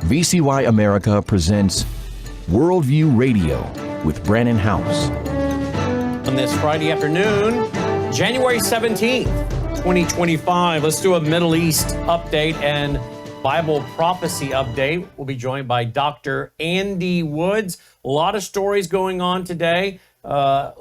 VCY America presents Worldview Radio with Brannon House. On this Friday afternoon, January 17th, 2025, let's do a Middle East update and Bible prophecy update. We'll be joined by Dr. Andy Woods. A lot of stories going on today. A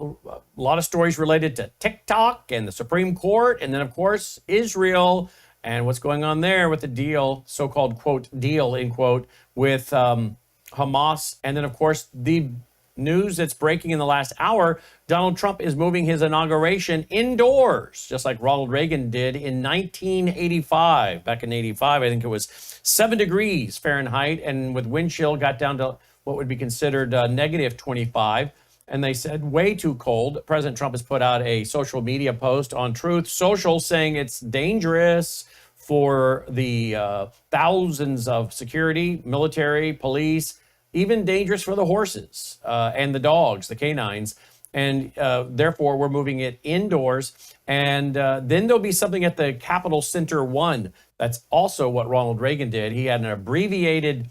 lot of stories related to TikTok and the Supreme Court, and then, of course, Israel and what's going on there with the deal, so-called, quote, deal, end quote, with Hamas. And then, of course, the news that's breaking in the last hour, Donald Trump is moving his inauguration indoors, just like Ronald Reagan did in 1985. Back in 85, I think it was 7 degrees Fahrenheit, and with wind chill got down to what would be considered negative 25. And they said way too cold. President Trump has put out a social media post on Truth Social saying it's dangerous for the thousands of security, military, police, even dangerous for the horses and the dogs, the canines. And therefore, we're moving it indoors. And then there'll be something at the Capitol Center 1. That's also what Ronald Reagan did. He had an abbreviated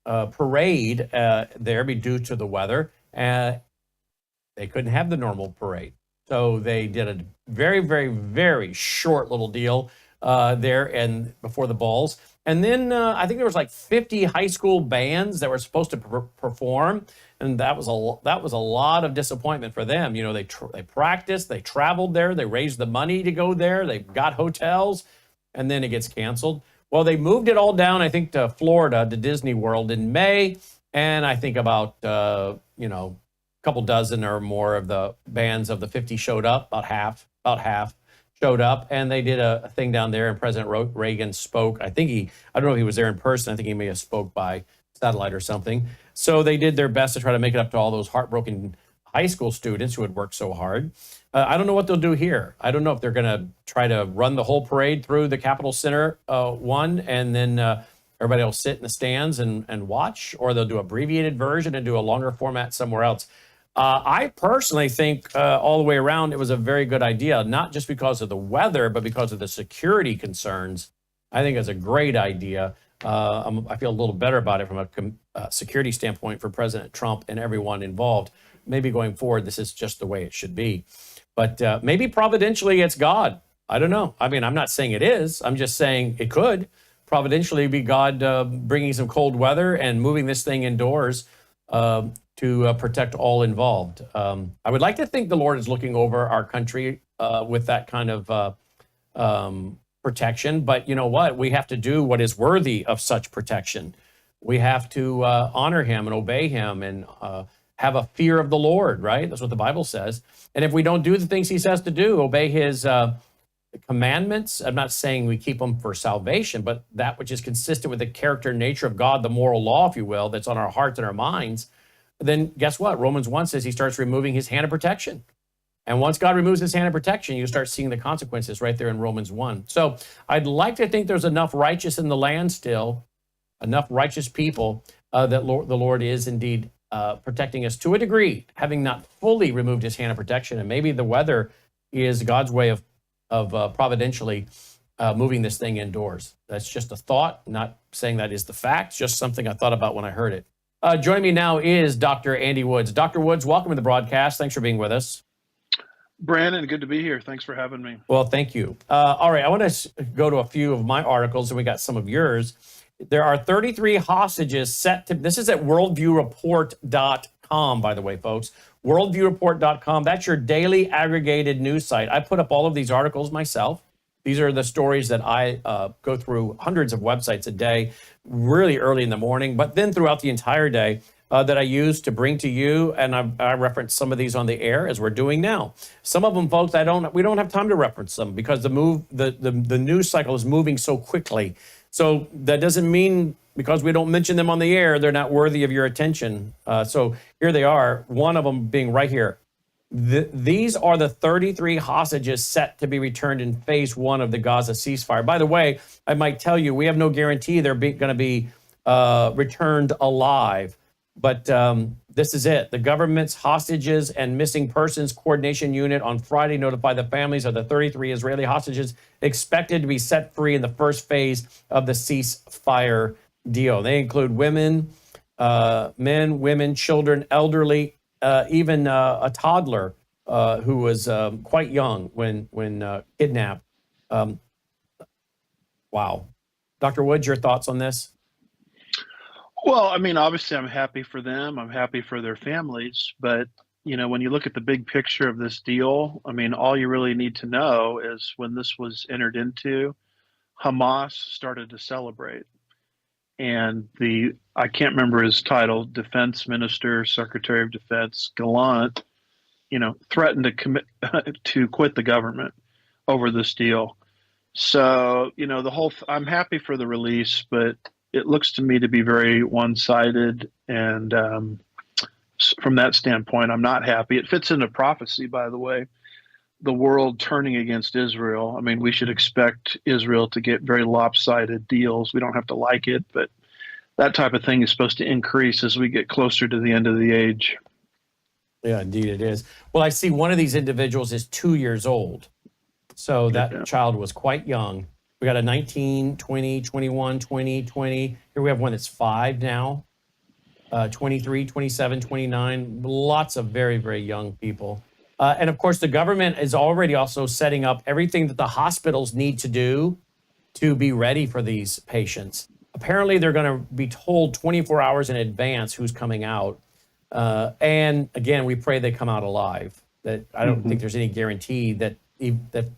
parade there due to the weather. They couldn't have the normal parade. So they did a very, very, very short little deal there and before the balls. And then I think there was like 50 high school bands that were supposed to perform. And that was a lot of disappointment for them. You know, they practiced, they traveled there, they raised the money to go there, they got hotels, and then it gets canceled. Well, they moved it all down, I think, to Florida, to Disney World in May. And I think about, a couple dozen or more of the bands of the 50 showed up, about half showed up, and they did a thing down there, and President Reagan spoke. I don't know if he was there in person. I think he may have spoke by satellite or something. So they did their best to try to make it up to all those heartbroken high school students who had worked so hard. I don't know what they'll do here. I don't know if they're going to try to run the whole parade through the Capitol Center 1, and then everybody will sit in the stands and watch, or they'll do an abbreviated version and do a longer format somewhere else. I personally think all the way around it was a very good idea, not just because of the weather, but because of the security concerns. I think it's a great idea. I feel a little better about it from a security standpoint for President Trump and everyone involved. Maybe going forward, this is just the way it should be. But maybe providentially it's God. I don't know. I mean, I'm not saying it is. I'm just saying it could providentially be God bringing some cold weather and moving this thing indoors to protect all involved. I would like to think the Lord is looking over our country with that kind of protection. But you know what? We have to do what is worthy of such protection. We have to honor him and obey him and have a fear of the Lord, right? That's what the Bible says. And if we don't do the things he says to do, obey his commandments, I'm not saying we keep them for salvation, but that which is consistent with the character and nature of God, the moral law, if you will, that's on our hearts and our minds, then guess what? Romans 1 says he starts removing his hand of protection. And once God removes his hand of protection, you start seeing the consequences right there in Romans 1. So I'd like to think there's enough righteous in the land still, enough righteous people that the Lord is indeed protecting us to a degree, having not fully removed his hand of protection. And maybe the weather is God's way of providentially moving this thing indoors. That's just a thought, not saying that is the fact, just something I thought about when I heard it. Joining me now is Dr. Andy Woods. Dr. Woods, welcome to the broadcast. Thanks for being with us. Brandon, good to be here. Thanks for having me. Well, thank you. All right, I want to go to a few of my articles, and we got some of yours. There are 33 hostages set to, this is at worldviewreport.com, by the way, folks. Worldviewreport.com, that's your daily aggregated news site. I put up all of these articles myself. These are the stories that I go through hundreds of websites a day, really early in the morning, but then throughout the entire day that I use to bring to you. And I reference some of these on the air as we're doing now. Some of them, folks, we don't have time to reference them because the news cycle is moving so quickly. So that doesn't mean because we don't mention them on the air, they're not worthy of your attention. So here they are, one of them being right here. These are the 33 hostages set to be returned in phase 1 of the Gaza ceasefire. By the way, I might tell you, we have no guarantee they're going to be returned alive. But this is it. The government's hostages and missing persons coordination unit on Friday notified the families of the 33 Israeli hostages expected to be set free in the first phase of the ceasefire deal. They include women, men, women, children, elderly, even a toddler who was quite young when kidnapped. Wow. Dr. Woods, your thoughts on this? Well, I mean, obviously, I'm happy for them. I'm happy for their families. But, when you look at the big picture of this deal, I mean, all you really need to know is when this was entered into, Hamas started to celebrate. And I can't remember his title, Defense Minister, Secretary of Defense, Gallant, threatened to commit to quit the government over this deal. So, I'm happy for the release, but it looks to me to be very one-sided. And from that standpoint, I'm not happy. It fits into prophecy, by the way, the world turning against Israel. I mean, we should expect Israel to get very lopsided deals. We don't have to like it, but that type of thing is supposed to increase as we get closer to the end of the age. Yeah, indeed it is. Well, I see one of these individuals is 2 years old. So that child was quite young. We got a 19, 20, 21, 20, 20. Here we have one that's 5 now, 23, 27, 29. Lots of very, very young people. And of course, the government is already also setting up everything that the hospitals need to do to be ready for these patients. Apparently, they're going to be told 24 hours in advance who's coming out. And again, we pray they come out alive. That I don't think there's any guarantee that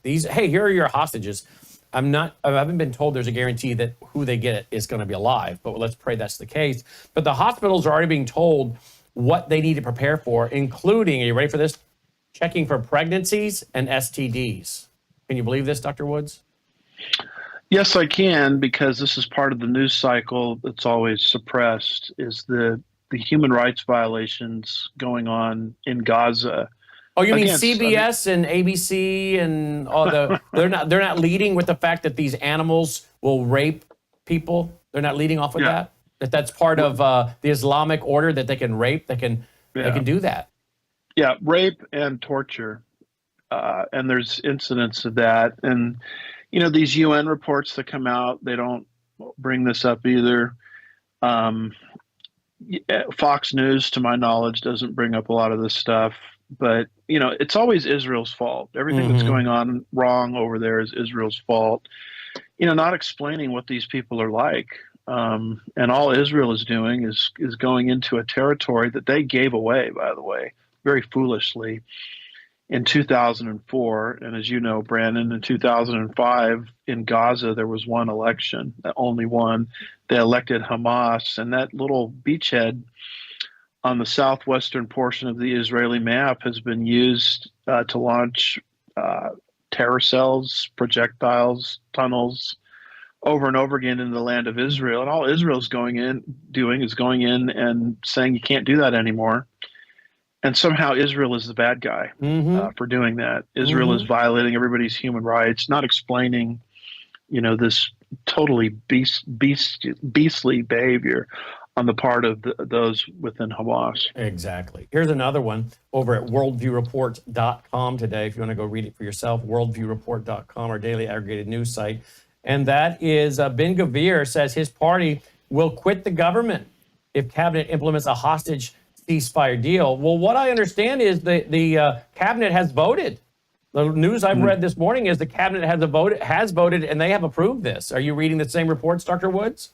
these, hey, here are your hostages. I haven't been told there's a guarantee that who they get is going to be alive, but let's pray that's the case. But the hospitals are already being told what they need to prepare for, including, are you ready for this? Checking for pregnancies and STDs. Can you believe this, Dr. Woods? Yes, I can, because this is part of the news cycle that's always suppressed, is the human rights violations going on in Gaza. Oh, you mean CBS and ABC and all they're not leading with the fact that these animals will rape people? They're not leading off with that? That's part of the Islamic order, that they can rape, they can do that. Yeah, rape and torture. And there's incidents of that. And, these UN reports that come out, they don't bring this up either. Fox News, to my knowledge, doesn't bring up a lot of this stuff. But, it's always Israel's fault. Everything that's going on wrong over there is Israel's fault. Not explaining what these people are like. And all Israel is doing is going into a territory that they gave away, by the way, very foolishly in 2004. And as you know, Brandon, in 2005 in Gaza, there was one election, only one. They elected Hamas, and that little beachhead on the southwestern portion of the Israeli map has been used to launch terror cells, projectiles, tunnels over and over again in the land of Israel. And all Israel's going in and saying you can't do that anymore. And somehow Israel is the bad guy for doing that. Israel is violating everybody's human rights, not explaining, this totally beastly behavior on the part of those within Hamas. Exactly. Here's another one over at worldviewreport.com today. If you want to go read it for yourself, worldviewreport.com, our daily aggregated news site. And that is Ben Gvir says his party will quit the government if cabinet implements a hostage ceasefire deal. Well, what I understand is the cabinet has voted. The news I've read this morning is the cabinet has voted, and they have approved this. Are you reading the same reports, Dr. Woods?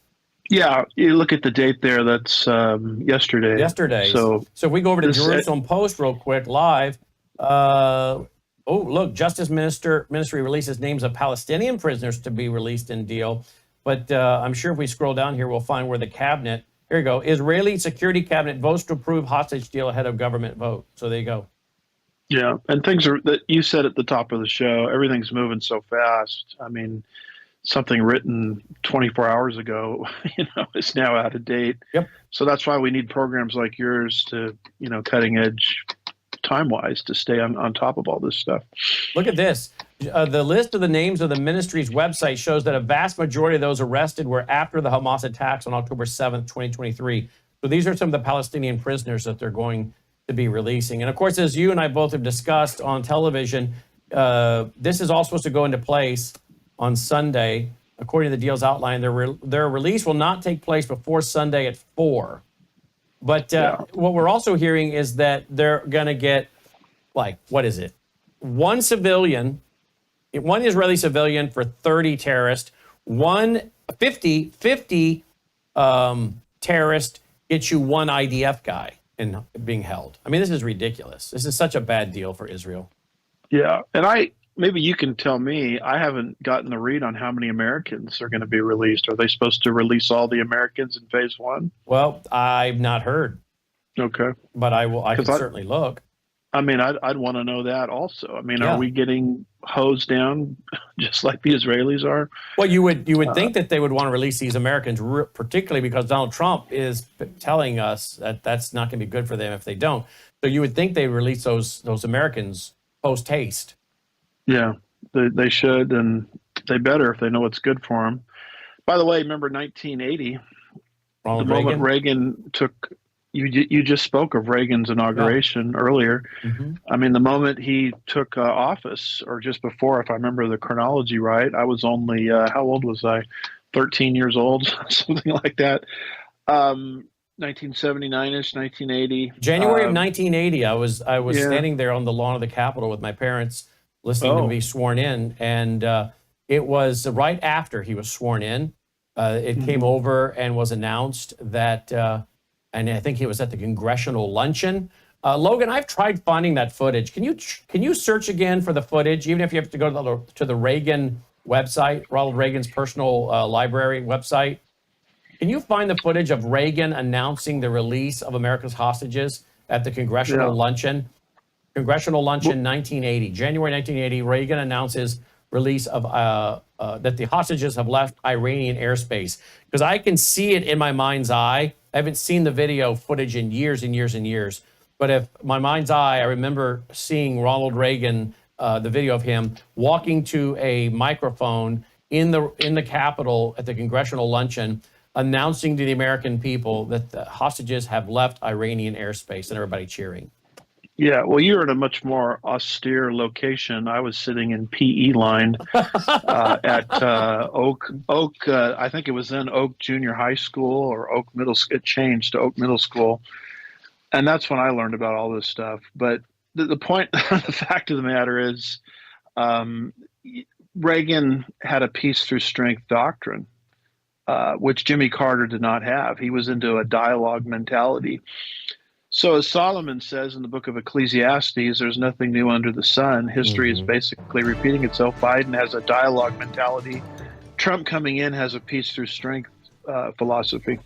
Yeah, you look at the date there. That's yesterday. Yesterday. So if we go over to Jerusalem Post real quick, live. Look, Justice Ministry releases names of Palestinian prisoners to be released in deal. But I'm sure if we scroll down here, we'll find where the cabinet. Here you go. Israeli Security Cabinet votes to approve hostage deal ahead of government vote. So there you go. Yeah, and things are that you said at the top of the show. Everything's moving so fast. I mean, something written 24 hours ago, is now out of date. Yep. So that's why we need programs like yours to, cutting edge time-wise to stay on top of all this stuff. Look at this. The list of the names of the Ministries website shows that a vast majority of those arrested were after the Hamas attacks on October 7th, 2023. So these are some of the Palestinian prisoners that they're going to be releasing. And of course, as you and I both have discussed on television, this is all supposed to go into place on Sunday. according to the deals outlined, their release will not take place before Sunday at 4. But what we're also hearing is that they're going to get, like, what is it? One Israeli civilian for 30 terrorists, 50 terrorists gets you one IDF guy in being held. I mean, this is ridiculous. This is such a bad deal for Israel. Yeah, and maybe you can tell me, I haven't gotten the read on how many Americans are going to be released. Are they supposed to release all the Americans in phase 1? Well, I've not heard. Okay. But I can certainly look. I mean, I'd want to know that also. I mean, are we getting hosed down just like the Israelis are? Well, you would think that they would want to release these Americans, particularly because Donald Trump is telling us that that's not going to be good for them if they don't. So you would think they would release those Americans post haste. Yeah, they should, and they better if they know what's good for them. By the way, remember 1980, moment Reagan took. You just spoke of Reagan's inauguration earlier. Mm-hmm. I mean, the moment he took office, or just before, if I remember the chronology right, I was only, how old was I? 13 years old, something like that. 1979-ish, 1980. January of 1980, I was standing there on the lawn of the Capitol with my parents listening to me sworn in. And it was right after he was sworn in. It came over and was announced that... and I think he was at the congressional luncheon. Logan, I've tried finding that footage. Can you search again for the footage, even if you have to go to the Reagan website, Ronald Reagan's personal library website? Can you find the footage of Reagan announcing the release of America's hostages at the congressional luncheon? Congressional luncheon, 1980, January 1980. Reagan announces release of that the hostages have left Iranian airspace. Because I can see it in my mind's eye. I haven't seen the video footage in years and years and years. But if my mind's eye, I remember seeing Ronald Reagan, the video of him walking to a microphone in the Capitol at the congressional luncheon, announcing to the American people that the hostages have left Iranian airspace, and everybody cheering. Yeah, well, you were in a much more austere location. I was sitting in PE line at Oak. I think it was then Oak Junior High School or Oak Middle. It changed to Oak Middle School, and that's when I learned about all this stuff. But the point, the fact of the matter is, Reagan had a peace through strength doctrine, which Jimmy Carter did not have. He was into a dialogue mentality. So as Solomon says in the book of Ecclesiastes, there's nothing new under the sun. History is basically repeating itself. Biden has a dialogue mentality. Trump coming in has a peace through strength philosophy.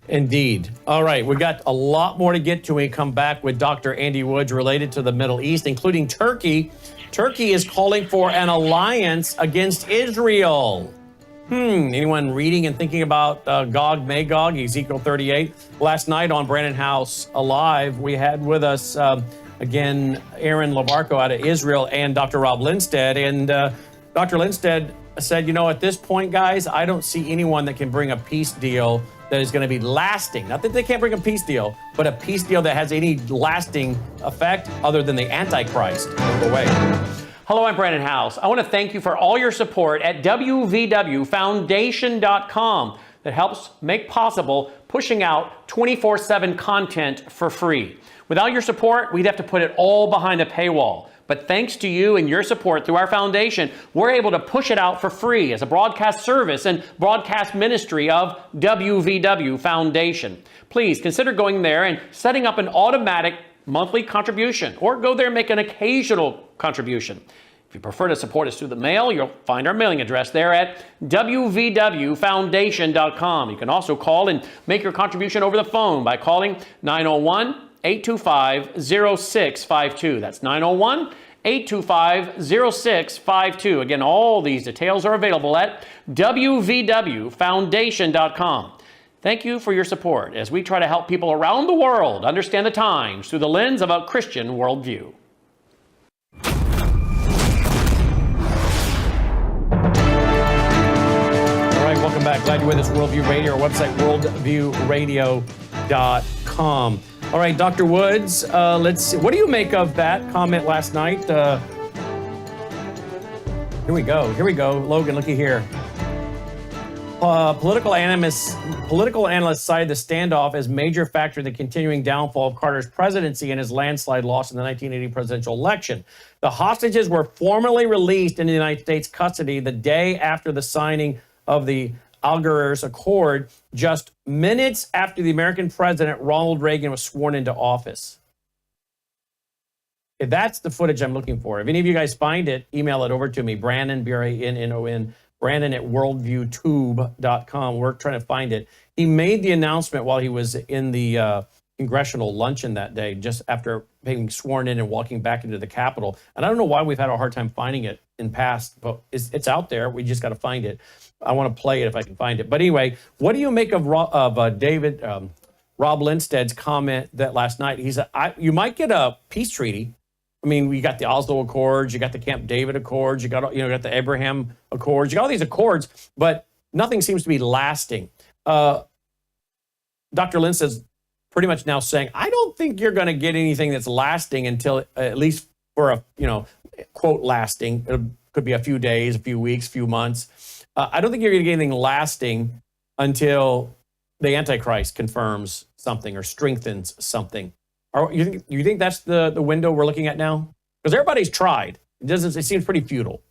Indeed. All right, we got a lot more to get to when we come back with Dr. Andy Woods related to the Middle East, including Turkey. Turkey is calling for an alliance against Israel. Anyone reading and thinking about Gog, Magog, Ezekiel 38? Last night on Brandon House Alive, we had with us, again, Aaron Lavarco out of Israel and Dr. Rob Lindstedt. And Dr. Lindstedt said, at this point, guys, I don't see anyone that can bring a peace deal that is going to be lasting. Not that they can't bring a peace deal, but a peace deal that has any lasting effect other than the Antichrist. No way. Hello, I'm Brandon House. I want to thank you for all your support at wvwfoundation.com that helps make possible pushing out 24/7 content for free. Without your support, we'd have to put it all behind a paywall. But thanks to you and your support through our foundation, we're able to push it out for free as a broadcast service and broadcast ministry of WVW Foundation. Please consider going there and setting up an automatic monthly contribution, or go there and make an occasional contribution. If you prefer to support us through the mail, you'll find our mailing address there at wvwfoundation.com. You can also call and make your contribution over the phone by calling 901-825-0652. That's 901-825-0652. Again, all these details are available at wvwfoundation.com. Thank you for your support as we try to help people around the world understand the times through the lens of a Christian worldview. All right, welcome back. Glad you're with us, Worldview Radio, our website, worldviewradio.com. All right, Dr. Woods, let's see. What do you make of that comment last night? Here we go. Logan, looky here. Political analysts cited the standoff as major factor in the continuing downfall of Carter's presidency and his landslide loss in the 1980 presidential election. The hostages were formally released into the United States custody the day after the signing of the Algiers Accord, just minutes after the American president, Ronald Reagan, was sworn into office. That's the footage I'm looking for. If any of you guys find it, email it over to me, Brandon, B-R-A-N-N-O-N, Brandon at worldviewtube.com. We're trying to find it. He made the announcement while he was in the congressional luncheon that day, just after being sworn in and walking back into the Capitol. And I don't know why we've had a hard time finding it in past, but it's out there. We just got to find it. I want to play it if I can find it. But anyway, what do you make of Rob Lindsted's comment that last night? He said, you might get a peace treaty. I mean, we got the Oslo Accords, you got the Camp David Accords, you got the Abraham Accords, you got all these accords, but nothing seems to be lasting. Dr. Lindsted's pretty much now saying, I don't think you're going to get anything that's lasting until, at least for a, quote, lasting. It could be a few days, a few weeks, a few months. I don't think you're going to get anything lasting until the Antichrist confirms something or strengthens something. You think that's the window we're looking at now? Because everybody's tried. It seems pretty futile.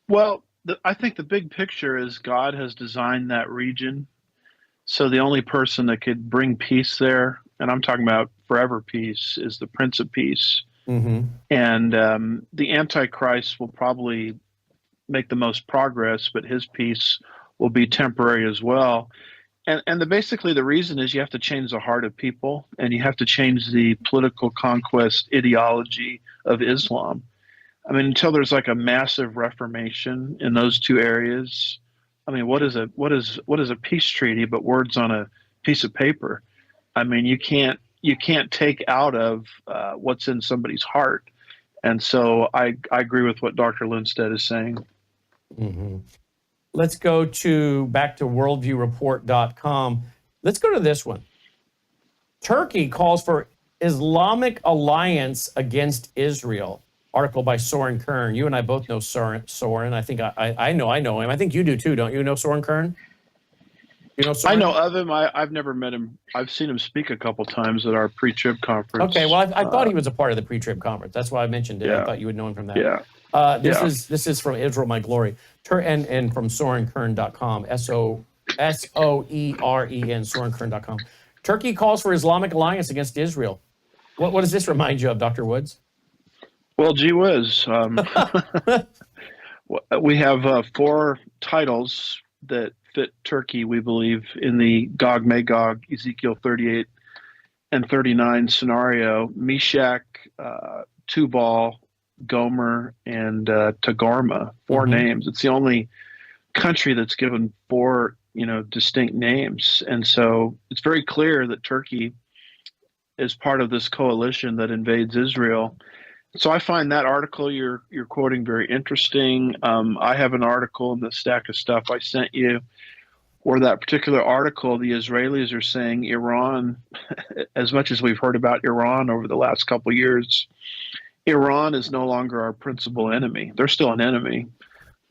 Well, I think the big picture is God has designed that region. So the only person that could bring peace there, and I'm talking about forever peace, is the Prince of Peace. Mm-hmm. And the Antichrist will probably make the most progress, but his peace will be temporary as well. And basically the reason is you have to change the heart of people, and you have to change the political conquest ideology of Islam. I mean, until there's like a massive reformation in those two areas, I mean, what is a peace treaty but words on a piece of paper? I mean, you can't take out of what's in somebody's heart. And so I agree with what Dr. Lindstedt is saying. Mm-hmm. Let's go back to worldviewreport.com. Let's go to this one. Turkey calls for Islamic alliance against Israel. Article by Soren Kern. You and I both know Soren. I think I know him. I think you do too, don't you know Soren Kern? You know Soren? I know of him. I've never met him. I've seen him speak a couple times at our pre-trib conference. Okay, well, I thought he was a part of the pre-trib conference. That's why I mentioned it. Yeah. I thought you would know him from that. Yeah. This is from Israel, My Glory, and from SorenKern.com, SOEREN, SorenKern.com. Turkey calls for Islamic alliance against Israel. What does this remind you of, Dr. Woods? Well, gee whiz. We have 4 titles that fit Turkey, we believe, in the Gog-Magog, Ezekiel 38 and 39 scenario. Meshach, Tubal, Gomer, and Togarmah, 4 mm-hmm. names. It's the only country that's given 4, distinct names. And so it's very clear that Turkey is part of this coalition that invades Israel. So I find that article you're quoting very interesting. I have an article in the stack of stuff I sent you where that particular article, the Israelis are saying Iran, as much as we've heard about Iran over the last couple of years, Iran is no longer our principal enemy. They're still an enemy,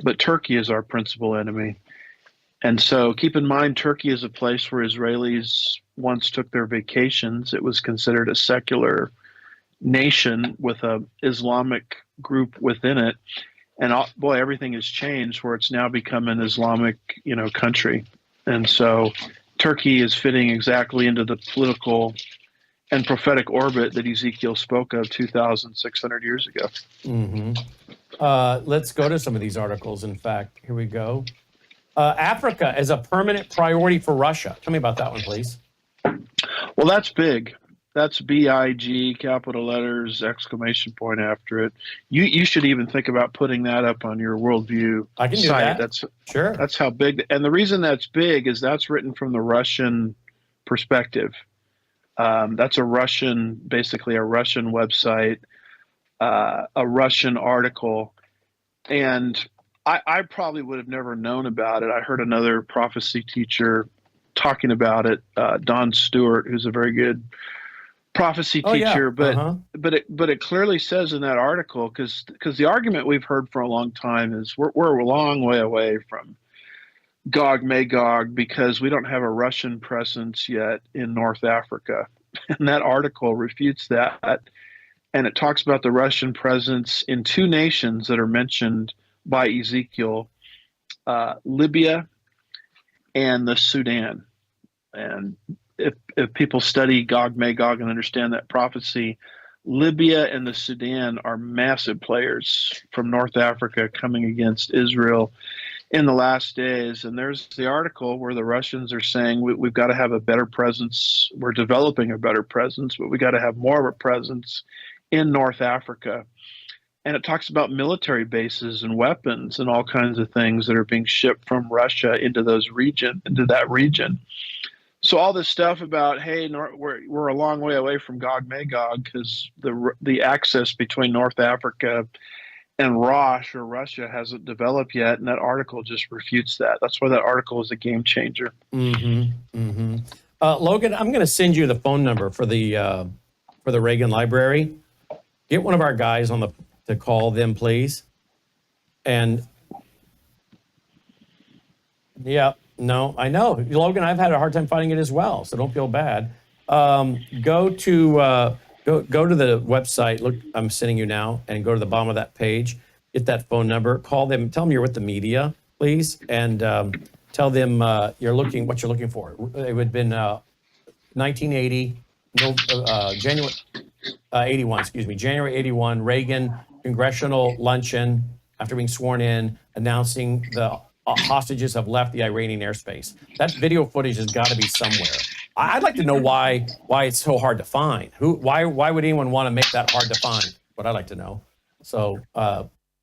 but Turkey is our principal enemy. And so keep in mind, Turkey is a place where Israelis once took their vacations. It was considered a secular nation with an Islamic group within it. And boy, everything has changed where it's now become an Islamic, country. And so Turkey is fitting exactly into the political and prophetic orbit that Ezekiel spoke of 2,600 years ago. Mm-hmm. Let's go to some of these articles. In fact, here we go. Africa as a permanent priority for Russia. Tell me about that one, please. Well, that's big. That's BIG, capital letters, exclamation point after it. You should even think about putting that up on your Worldview I can site. Do that. Sure. That's how big. And the reason that's big is that's written from the Russian perspective. That's basically a Russian website, a Russian article. And I probably would have never known about it. I heard another prophecy teacher talking about it, Don Stewart, who's a very good prophecy teacher, but it clearly says in that article, because the argument we've heard for a long time is we're a long way away from Gog Magog because we don't have a Russian presence yet in North Africa. And that article refutes that. And it talks about the Russian presence in two nations that are mentioned by Ezekiel, Libya and the Sudan. And if people study Gog Magog and understand that prophecy, Libya and the Sudan are massive players from North Africa coming against Israel in the last days. And there's the article where the Russians are saying we've got to have a better presence. We're developing a better presence, but we got to have more of a presence in North Africa. And it talks about military bases and weapons and all kinds of things that are being shipped from Russia into that region. So all this stuff about, hey, we're a long way away from Gog Magog because the access between North Africa and Russia hasn't developed yet, and that article just refutes that. That's why that article is a game changer. Mm-hmm. Mm-hmm. Logan, I'm going to send you the phone number for the Reagan Library. Get one of our guys to call them, please. And yeah, no, I know, Logan. I've had a hard time finding it as well, so don't feel bad. Go to the website. Look, I'm sending you now, and go to the bottom of that page. Get that phone number. Call them. Tell them you're with the media, please, and tell them what you're looking for. It would have been 1980, January 81. Excuse me, January 81. Reagan congressional luncheon after being sworn in, announcing the hostages have left the Iranian airspace. That video footage has got to be somewhere. I'd like to know why it's so hard to find. Why would anyone want to make that hard to find? What I'd like to know. So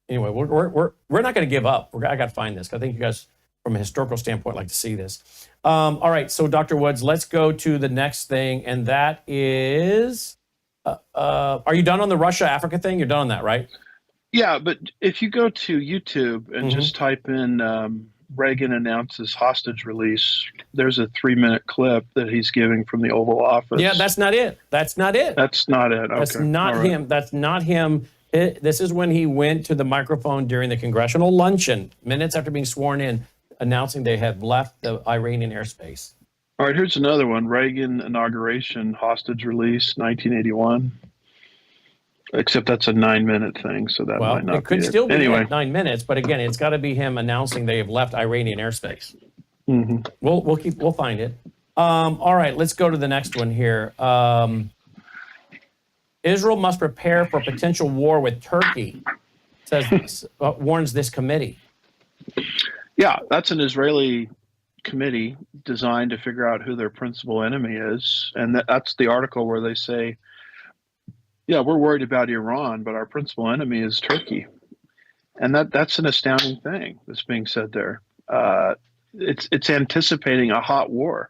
anyway, we're not going to give up. I got to find this. I think you guys, from a historical standpoint, like to see this. All right, so Dr. Woods, let's go to the next thing, and that is, are you done on the Russia-Africa thing? You're done on that, right? Yeah, but if you go to YouTube and just type in Reagan announces hostage release, there's a 3-minute clip that he's giving from the Oval Office. Yeah, that's not it. That's not it. Okay. That's not him. That's not him. This is when he went to the microphone during the congressional luncheon, minutes after being sworn in, announcing they had left the Iranian airspace. All right, here's another one. Reagan inauguration hostage release, 1981. Except that's a 9-minute thing, so that might not be it. It could still be 9 minutes, but again, it's got to be him announcing they have left Iranian airspace. Mm-hmm. We'll find it. All right, let's go to the next one here. Israel must prepare for potential war with Turkey, warns this committee. Yeah, that's an Israeli committee designed to figure out who their principal enemy is, and that's the article where they say, yeah, we're worried about Iran, but our principal enemy is Turkey. And that's an astounding thing that's being said there. It's anticipating a hot war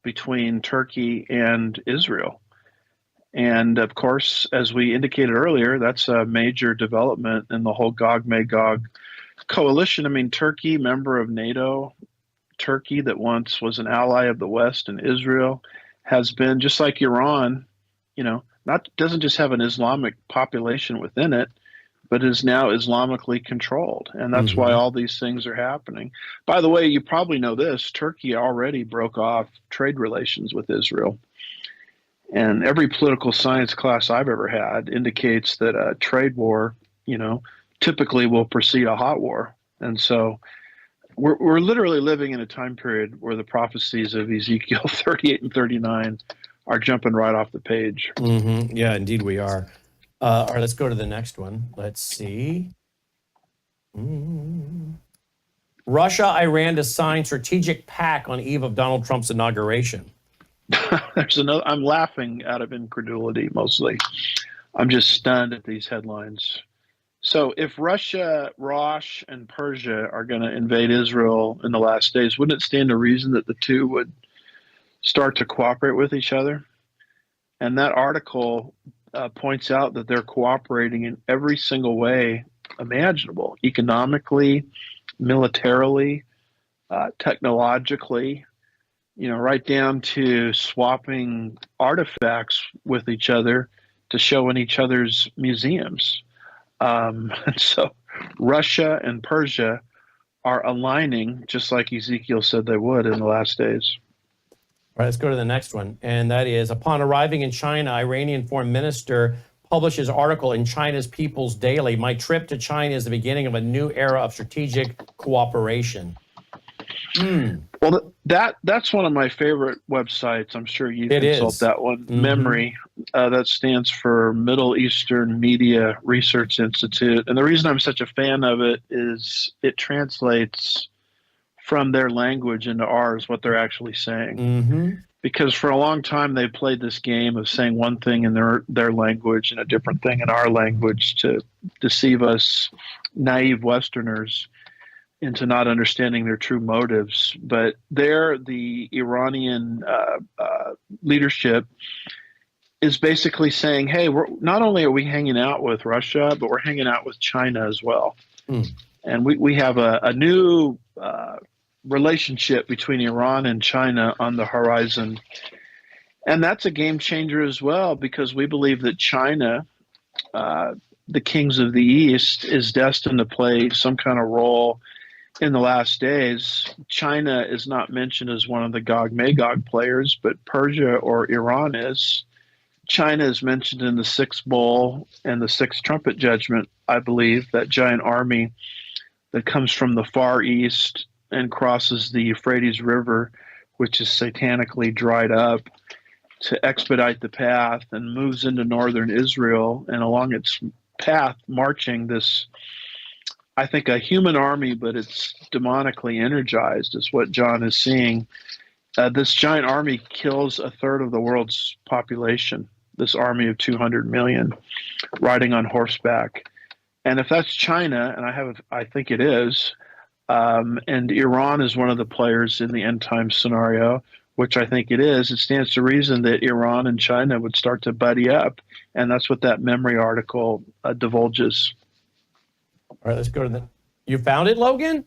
between Turkey and Israel. And of course, as we indicated earlier, that's a major development in the whole Gog-Magog coalition. I mean, Turkey, member of NATO, Turkey that once was an ally of the West and Israel, has been, just like Iran, doesn't just have an Islamic population within it, but is now Islamically controlled. And that's why all these things are happening. By the way, you probably know this, Turkey already broke off trade relations with Israel. And every political science class I've ever had indicates that a trade war, typically will precede a hot war. And so we're literally living in a time period where the prophecies of Ezekiel 38 and 39 are jumping right off the page. Mm-hmm. Yeah, indeed we are. All right, let's go to the next one. Let's see. Russia, Iran to sign strategic pact on eve of Donald Trump's inauguration. There's another. I'm laughing out of incredulity mostly. I'm just stunned at these headlines. So if Russia, Rosh, and Persia are going to invade Israel in the last days, wouldn't it stand to reason that the two would start to cooperate with each other? And that article points out that they're cooperating in every single way imaginable, economically, militarily, technologically, right down to swapping artifacts with each other to show in each other's museums. And so Russia and Persia are aligning, just like Ezekiel said they would in the last days. All right, let's go to the next one. And that is, upon arriving in China, Iranian foreign minister publishes article in China's People's Daily. My trip to China is the beginning of a new era of strategic cooperation. Well, that's one of my favorite websites. I'm sure you consult that one. Memory, that stands for Middle Eastern Media Research Institute. And the reason I'm such a fan of it is it translates from their language into ours what they're actually saying. Because for a long time they played this game of saying one thing in their language and a different thing in our language to deceive us naive Westerners into not understanding their true motives. But the Iranian leadership is basically saying, hey, not only are we hanging out with Russia, but we're hanging out with China as well. And we have a new relationship between Iran and China on the horizon. And that's a game changer as well, because we believe that China, the kings of the East, is destined to play some kind of role in the last days. China is not mentioned as one of the Gog-Magog players, but Persia or Iran is. China is mentioned in the sixth bowl and the sixth trumpet judgment, I believe, that giant army that comes from the Far East and crosses the Euphrates River, which is satanically dried up, to expedite the path, and moves into northern Israel, and along its path marching this, I think, a human army, but it's demonically energized, is what John is seeing. This giant army kills a third of the world's population, this army of 200 million riding on horseback. And if that's China, and I think it is, and Iran is one of the players in the end time scenario, which I think it is, it stands to reason that Iran and China would start to buddy up. And that's what that memory article divulges. All right, let's go to you found it, Logan?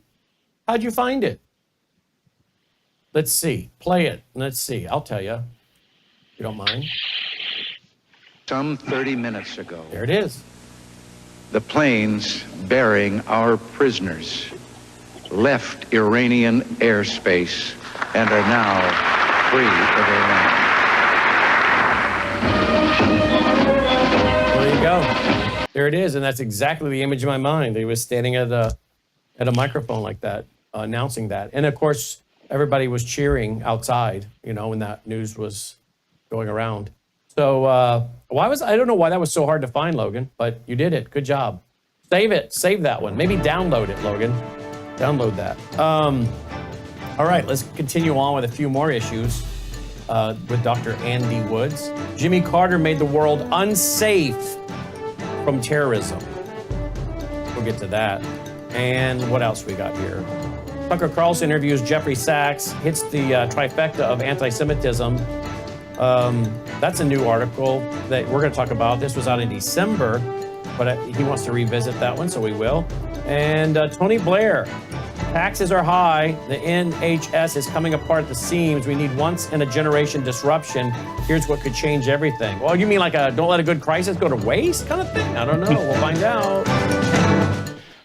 How'd you find it? Let's see. Play it. Let's see. I'll tell you. If you don't mind. Some 30 minutes ago. There it is. The planes bearing our prisoners left Iranian airspace and are now free of Iran. There you go. There it is, and that's exactly the image in my mind. He was standing at a microphone like that, announcing that. And of course, everybody was cheering outside, when that news was going around. So I don't know why that was so hard to find, Logan, but you did it. Good job. Save it. Save that one. Maybe download it, Logan. Download that. All right, let's continue on with a few more issues with Dr. Andy Woods. Jimmy Carter made the world unsafe from terrorism. We'll get to that. And what else we got here? Tucker Carlson interviews Jeffrey Sachs, hits the trifecta of anti-Semitism. That's a new article that we're going to talk about. This was out in December, but he wants to revisit that one, so we will. And Tony Blair, taxes are high. The NHS is coming apart at the seams. We need once-in-a-generation disruption. Here's what could change everything. Well, you mean like a don't let a good crisis go to waste kind of thing? I don't know. We'll find out.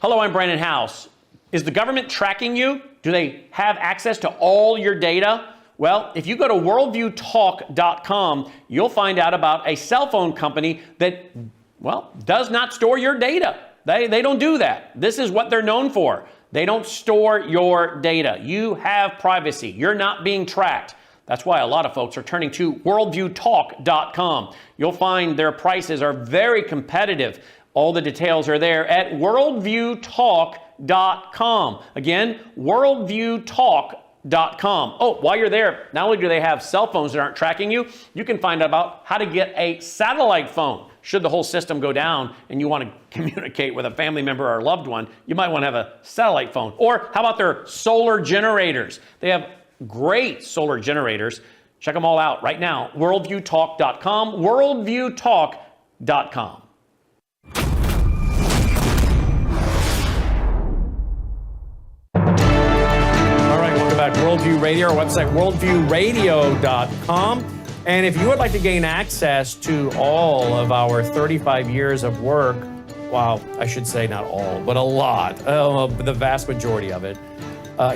Hello, I'm Brandon House. Is the government tracking you? Do they have access to all your data? Well, if you go to worldviewtalk.com, you'll find out about a cell phone company that, does not store your data. They don't do that. This is what they're known for. They don't store your data. You have privacy. You're not being tracked. That's why a lot of folks are turning to worldviewtalk.com. You'll find their prices are very competitive. All the details are there at worldviewtalk.com. Again, worldviewtalk.com. Oh, while you're there, not only do they have cell phones that aren't tracking you, you can find out about how to get a satellite phone. Should the whole system go down and you want to communicate with a family member or a loved one, you might want to have a satellite phone. Or how about their solar generators? They have great solar generators. Check them all out right now. Worldviewtalk.com, worldviewtalk.com. Back, Worldview Radio, our website, worldviewradio.com. And if you would like to gain access to all of our 35 years of work Wow, I should say not all, but a lot, the vast majority of it.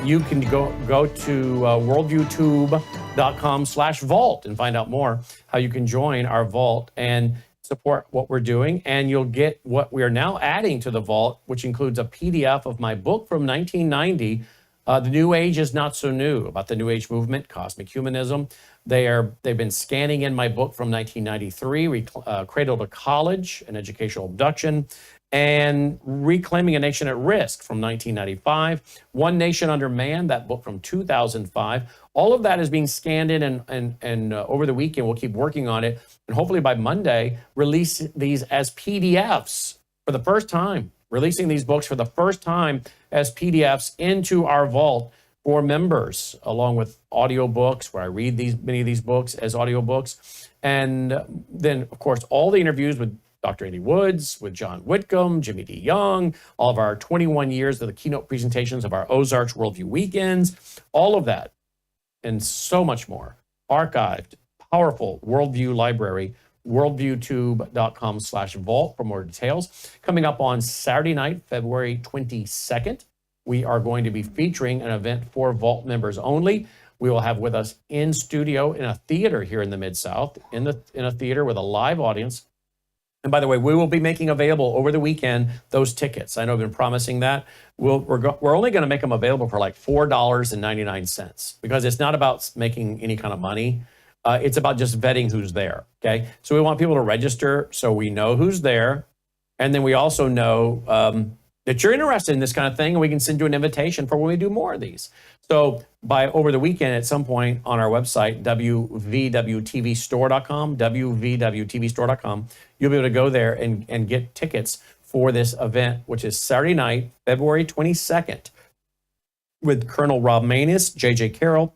You can go to worldviewtube.com/vault and find out more how you can join our vault and support what we're doing. And you'll get what we are now adding to the vault, which includes a PDF of my book from 1990, The New Age is Not So New, about the New Age movement, cosmic humanism. They've been scanning in my book from 1993, Cradle to College, an educational abduction, and Reclaiming a Nation at Risk from 1995, One Nation Under Man, that book from 2005. All of that is being scanned in, and over the weekend, we'll keep working on it. And hopefully by Monday, release these as PDFs for the first time, releasing these books for the first time as PDFs into our vault for members, along with audiobooks where I read many of these books as audiobooks. And then, of course, all the interviews with Dr. Andy Woods, with John Whitcomb, Jimmy D. Young, all of our 21 years of the keynote presentations of our Ozarks Worldview Weekends, all of that and so much more. Archived, powerful Worldview library, worldviewtube.com/vault for more details. Coming up on Saturday night, February 22nd, we are going to be featuring an event for Vault members only. We will have with us in studio in a theater here in the Mid-South, in a theater with a live audience. And by the way, we will be making available over the weekend those tickets. I know I've been promising that. We're only going to make them available for like $4.99 because it's not about making any kind of money. It's about just vetting who's there, okay? So we want people to register so we know who's there. And then we also know that you're interested in this kind of thing, and we can send you an invitation for when we do more of these. So by over the weekend at some point on our website, www.tvstore.com, www.tvstore.com, you'll be able to go there and get tickets for this event, which is Saturday night, February 22nd, with Colonel Rob Manus, J.J. Carroll,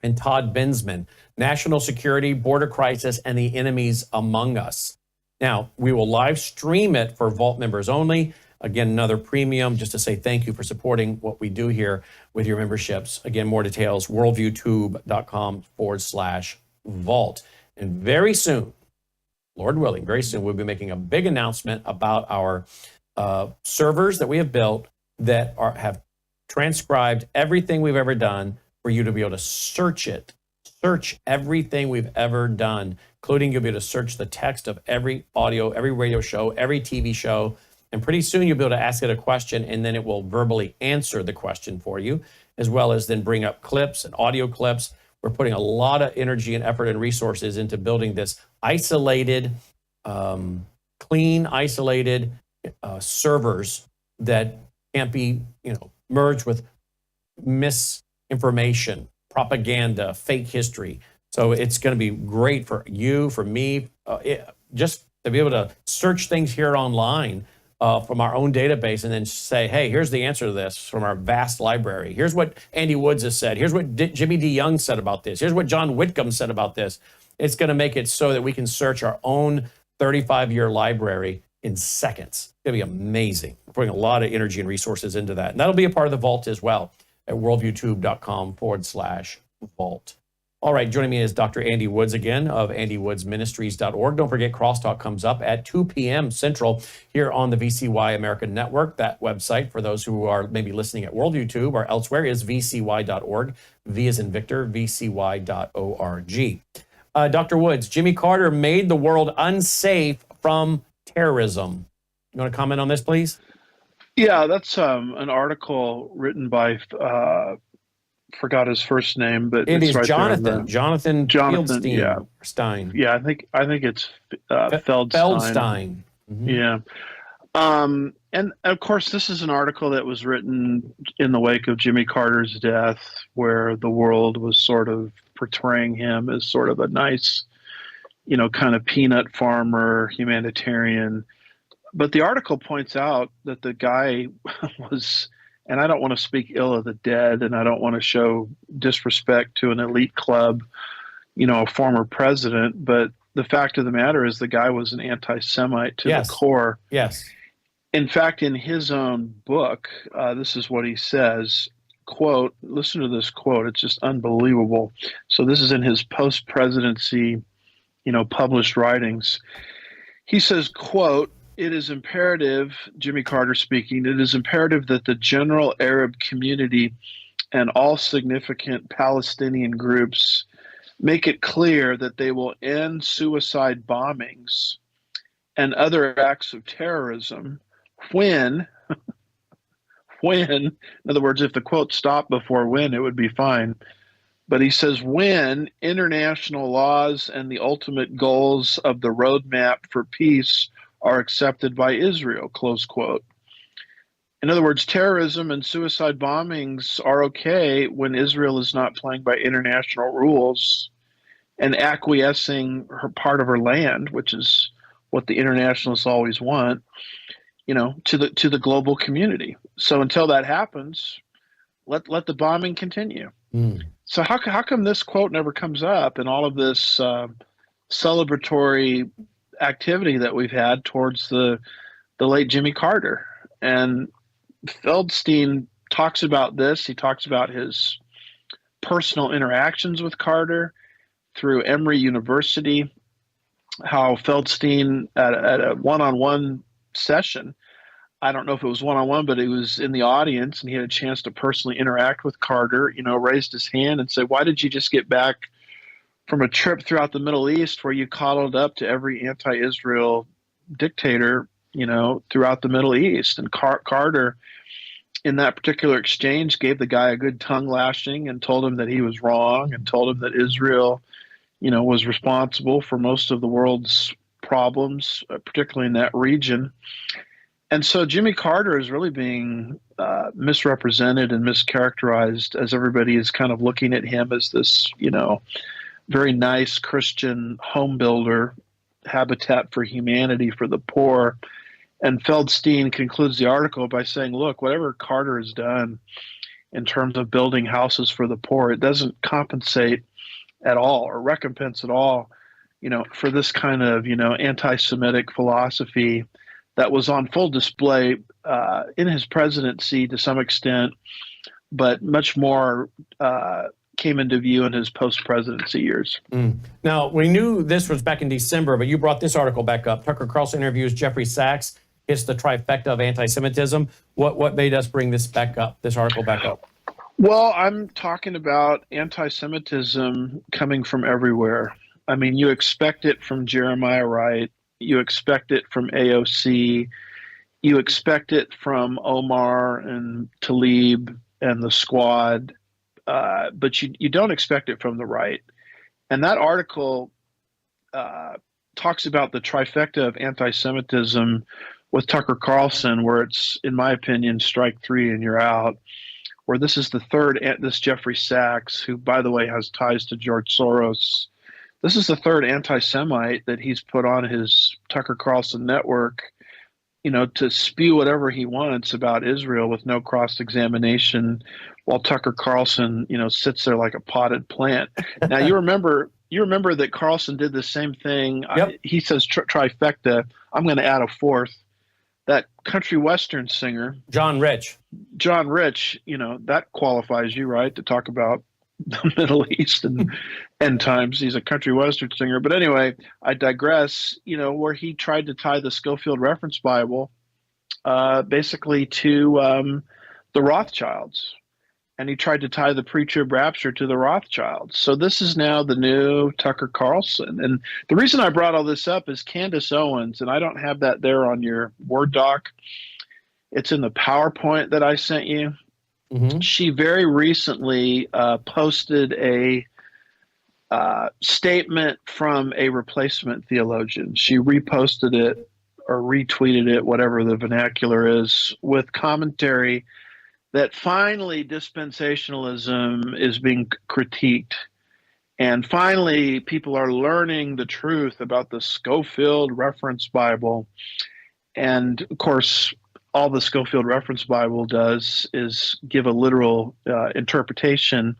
and Todd Bensman, National Security, Border Crisis, and the Enemies Among Us. Now, we will live stream it for Vault members only. Again, another premium just to say thank you for supporting what we do here with your memberships. Again, more details, worldviewtube.com/vault. And very soon, Lord willing, very soon, we'll be making a big announcement about our servers that we have built that have transcribed everything we've ever done for you to be able to search it. Search everything we've ever done, including you'll be able to search the text of every audio, every radio show, every TV show. And pretty soon you'll be able to ask it a question and then it will verbally answer the question for you, as well as then bring up clips and audio clips. We're putting a lot of energy and effort and resources into building this isolated, clean, isolated servers that can't be, merged with misinformation, propaganda, fake history. So it's going to be great for you, for me, just to be able to search things here online from our own database and then say, hey, here's the answer to this from our vast library. Here's what Andy Woods has said. Here's what Jimmy D. Young said about this. Here's what John Whitcomb said about this. It's going to make it so that we can search our own 35-year library in seconds. It's going to be amazing. We're putting a lot of energy and resources into that. And that'll be a part of the vault as well at worldviewtube.com/vault. All right, joining me is Dr. Andy Woods again of andywoodsministries.org. Don't forget, Crosstalk comes up at 2 p.m. Central here on the VCY American Network. That website, for those who are maybe listening at WorldviewTube or elsewhere, is vcy.org. V as in Victor, vcy.org. Dr. Woods, Jimmy Carter made the world unsafe from terrorism. You want to comment on this, please? Yeah, that's an article written by... forgot his first name, but it is right Jonathan Fieldstein, yeah. Stein. Yeah, I think it's Feldstein. Mm-hmm. Yeah. And of course, this is an article that was written in the wake of Jimmy Carter's death, where the world was sort of portraying him as sort of a nice, kind of peanut farmer, humanitarian. But the article points out that the guy was, and I don't want to speak ill of the dead, and I don't want to show disrespect to an elite club, a former president, but the fact of the matter is the guy was an anti-Semite to the core. Yes. In fact, in his own book, this is what he says, quote, listen to this quote, it's just unbelievable. So this is in his post-presidency, published writings. He says, quote, it is imperative, Jimmy Carter speaking, it is imperative that the general Arab community and all significant Palestinian groups make it clear that they will end suicide bombings and other acts of terrorism when, in other words, if the quote stopped before when, it would be fine. But he says, when international laws and the ultimate goals of the roadmap for peace are accepted by Israel, close quote. In other words, terrorism and suicide bombings are okay when Israel is not playing by international rules and acquiescing her part of her land, which is what the internationalists always want, to the global community. So until that happens, let the bombing continue. So how come this quote never comes up in all of this celebratory activity that we've had towards the late Jimmy Carter? And Feldstein talks about this. He talks about his personal interactions with Carter through Emory University, how Feldstein at a one-on-one session, I don't know if it was one-on-one, but he was in the audience and he had a chance to personally interact with Carter, raised his hand and said, why did you just get back from a trip throughout the Middle East where you coddled up to every anti-Israel dictator, throughout the Middle East? And Carter, in that particular exchange, gave the guy a good tongue lashing and told him that he was wrong and told him that Israel, was responsible for most of the world's problems, particularly in that region. And so Jimmy Carter is really being misrepresented and mischaracterized as everybody is kind of looking at him as this, very nice Christian home builder, Habitat for Humanity for the poor. And Feldstein concludes the article by saying, look, whatever Carter has done in terms of building houses for the poor, it doesn't compensate at all or recompense at all, for this kind of, anti-Semitic philosophy that was on full display in his presidency to some extent, but much more came into view in his post-presidency years. Now, we knew this was back in December, but you brought this article back up. Tucker Carlson interviews Jeffrey Sachs, hits the trifecta of anti-Semitism. What made us bring this article back up? Well, I'm talking about anti-Semitism coming from everywhere. I mean, you expect it from Jeremiah Wright. You expect it from AOC. You expect it from Omar and Tlaib and the squad, but you don't expect it from the right. And that article talks about the trifecta of anti-Semitism with Tucker Carlson, where it's, in my opinion, strike three and you're out. Where this is the third, this Jeffrey Sachs, who, by the way, has ties to George Soros. This is the third anti-Semite that he's put on his Tucker Carlson network, to spew whatever he wants about Israel with no cross-examination, while Tucker Carlson, sits there like a potted plant. Now, you remember that Carlson did the same thing. Yep. He says trifecta. I'm going to add a fourth. That country western singer, John Rich, that qualifies you, right, to talk about the Middle East and end times. He's a country western singer. But anyway, I digress, where he tried to tie the Schofield Reference Bible basically to the Rothschilds. And he tried to tie the pre-trib rapture to the Rothschilds. So this is now the new Tucker Carlson. And the reason I brought all this up is Candace Owens, and I don't have that there on your Word doc. It's in the PowerPoint that I sent you. Mm-hmm. She very recently posted a statement from a replacement theologian. She reposted it or retweeted it, whatever the vernacular is, with commentary that finally dispensationalism is being critiqued. And finally, people are learning the truth about the Schofield Reference Bible. And of course, all the Schofield Reference Bible does is give a literal interpretation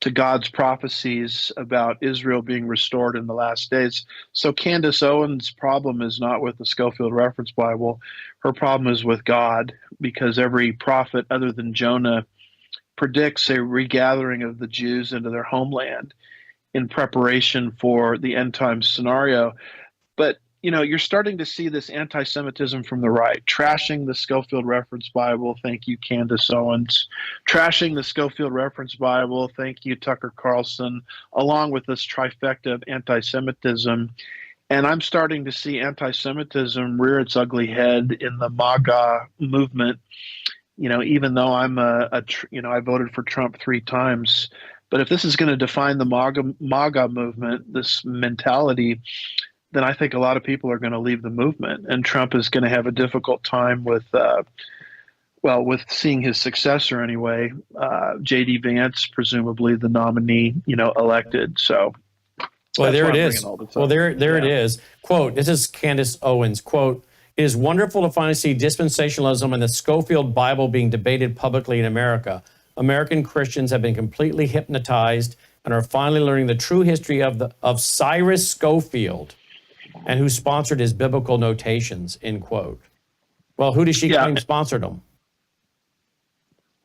to God's prophecies about Israel being restored in the last days. So Candace Owens' problem is not with the Schofield Reference Bible. Her problem is with God, because every prophet other than Jonah predicts a regathering of the Jews into their homeland in preparation for the end time scenario. But you're starting to see this anti-Semitism from the right, trashing the Schofield Reference Bible. Thank you, Candace Owens. Trashing the Schofield Reference Bible. Thank you, Tucker Carlson, along with this trifecta of anti-Semitism. And I'm starting to see anti-Semitism rear its ugly head in the MAGA movement. Even though I voted for Trump 3 times, but if this is going to define the MAGA movement, this mentality, then I think a lot of people are going to leave the movement, and Trump is going to have a difficult time with seeing his successor anyway, J.D. Vance, presumably the nominee, elected. So, well, there it is. Well, there it is. Quote, this is Candace Owens, quote, "It is wonderful to finally see dispensationalism and the Schofield Bible being debated publicly in America. American Christians have been completely hypnotized and are finally learning the true history of Cyrus Schofield and who sponsored his biblical notations," end quote. Well, who does she claim sponsored them?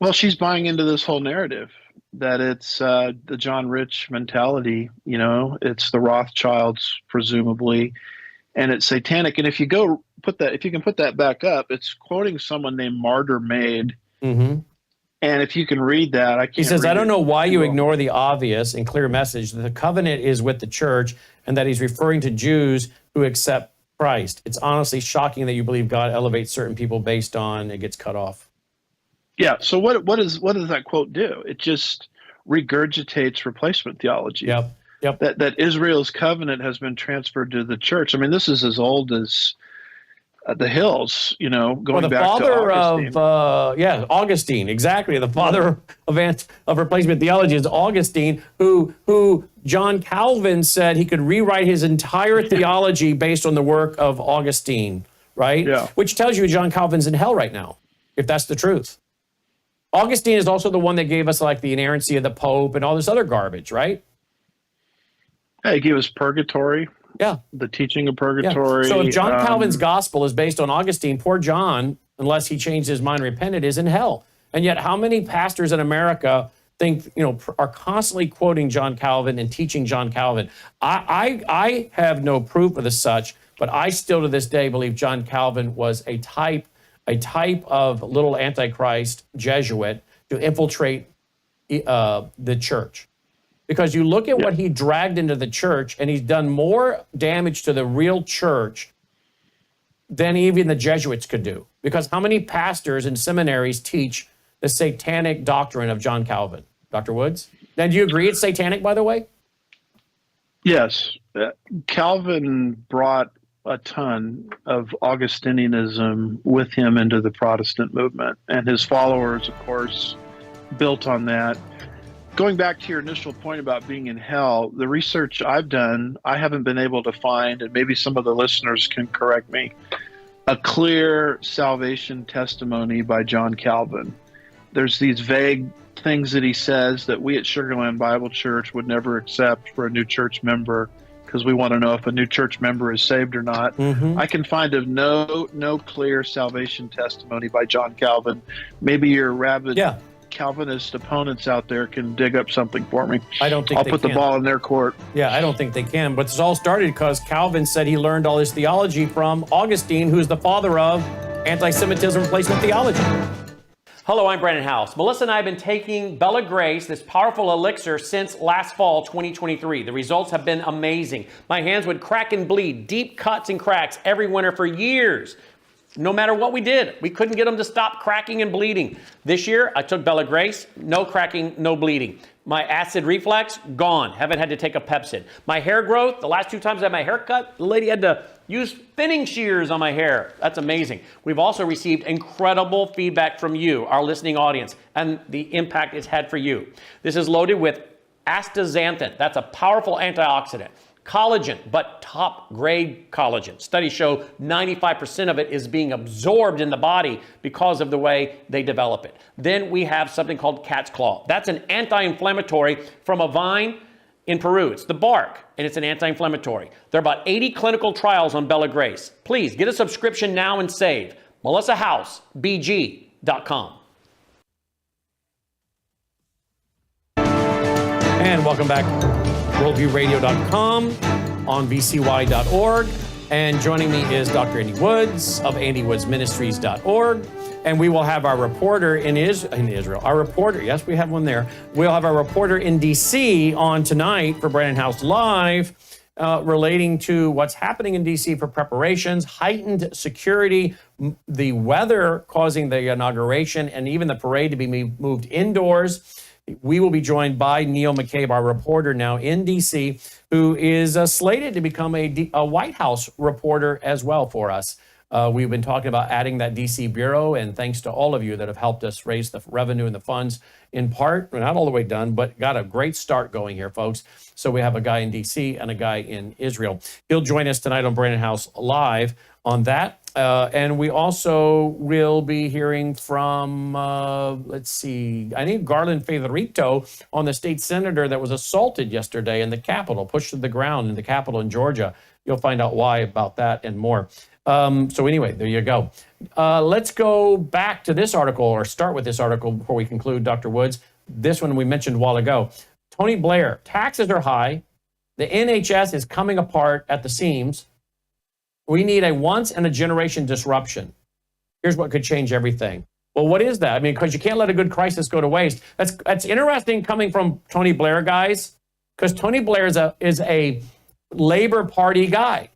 Well, she's buying into this whole narrative that it's the John Rich mentality, it's the Rothschilds, presumably, and it's satanic. And if you can put that back up, it's quoting someone named Martyr Made. Mm-hmm. And if you can read that, He says, "I don't know why you ignore the obvious and clear message that the covenant is with the church and that he's referring to Jews who accept Christ. It's honestly shocking that you believe God elevates certain people based on it gets cut off." Yeah. So what does that quote do? It just regurgitates replacement theology. Yep. That Israel's covenant has been transferred to the church. I mean, this is as old as the hills, going back to Augustine. Augustine, exactly. The father of replacement theology is Augustine, who John Calvin said he could rewrite his entire theology based on the work of Augustine, right? Yeah. Which tells you John Calvin's in hell right now, if that's the truth. Augustine is also the one that gave us like the inerrancy of the Pope and all this other garbage, right? He gave us purgatory. Yeah. The teaching of purgatory. Yeah. So if John Calvin's gospel is based on Augustine, poor John, unless he changed his mind and repented, is in hell. And yet how many pastors in America are constantly quoting John Calvin and teaching John Calvin? I have no proof of this such, but I still to this day believe John Calvin was a type of little antichrist Jesuit to infiltrate the church. Because you look at what he dragged into the church, and he's done more damage to the real church than even the Jesuits could do. Because how many pastors and seminaries teach the satanic doctrine of John Calvin? Dr. Woods? Then do you agree it's satanic, by the way? Yes. Calvin brought a ton of Augustinianism with him into the Protestant movement, and his followers, of course, built on that. Going back to your initial point about being in hell, the research I've done, I haven't been able to find, and maybe some of the listeners can correct me, a clear salvation testimony by John Calvin. There's these vague things that he says that we at Sugarland Bible Church would never accept for a new church member because we want to know if a new church member is saved or not. Mm-hmm. I can find no clear salvation testimony by John Calvin. Maybe your rabid Calvinist opponents out there can dig up something for me. I don't think I'll put the ball in their court. Yeah, I don't think they can. But this all started because Calvin said he learned all his theology from Augustine, who's the father of anti-Semitism replacement theology. Hello, I'm Brandon House. Melissa and I have been taking Bella Grace, this powerful elixir, since last fall, 2023. The results have been amazing. My hands would crack and bleed, deep cuts and cracks every winter for years. No matter what we did, we couldn't get them to stop cracking and bleeding. This year, I took Bella Grace, no cracking, no bleeding. My acid reflux, gone. Haven't had to take a Pepsid. My hair growth, the last 2 times I had my hair cut, the lady had to use thinning shears on my hair. That's amazing. We've also received incredible feedback from you, our listening audience, and the impact it's had for you. This is loaded with astaxanthin. That's a powerful antioxidant. Collagen, but top grade collagen. Studies show 95% of it is being absorbed in the body because of the way they develop it. Then we have something called cat's claw. That's an anti-inflammatory from a vine in Peru. It's the bark, and it's an anti-inflammatory. There are about 80 clinical trials on Bella Grace. Please get a subscription now and save. MelissaHouseBG.com. And welcome back. WorldviewRadio.com, on VCY.org, And joining me is Dr. Andy Woods of andywoodsministries.org. And we will have our reporter in Israel. Our reporter, yes, we have one there. We'll have our reporter in D.C. on tonight for Brandon House Live, relating to what's happening in D.C. for preparations, heightened security, the weather causing the inauguration, and even the parade to be moved indoors. We will be joined by Neil McCabe, our reporter now in D.C., who is slated to become a White House reporter as well for us. We've been talking about adding that D.C. bureau, and thanks to all of you that have helped us raise the revenue and the funds, in part, we're not all the way done, but got a great start going here, folks. So we have a guy in D.C. and a guy in Israel. He'll join us tonight on Brandon House Live on that. And we also will be hearing from, let's see, I think Garland Federico on the state senator that was assaulted yesterday in the Capitol, pushed to the ground in the Capitol in Georgia. You'll find out why about that and more. So anyway, there you go. Let's go back to this article, or start with this article before we conclude, Dr. Woods. This one we mentioned a while ago. Tony Blair, taxes are high. The NHS is coming apart at the seams. We need a once-in-a-generation disruption. Here's what could change everything. Well, what is that? I mean, because you can't let a good crisis go to waste. That's interesting coming from Tony Blair, guys, because Tony Blair is a Labor Party guy.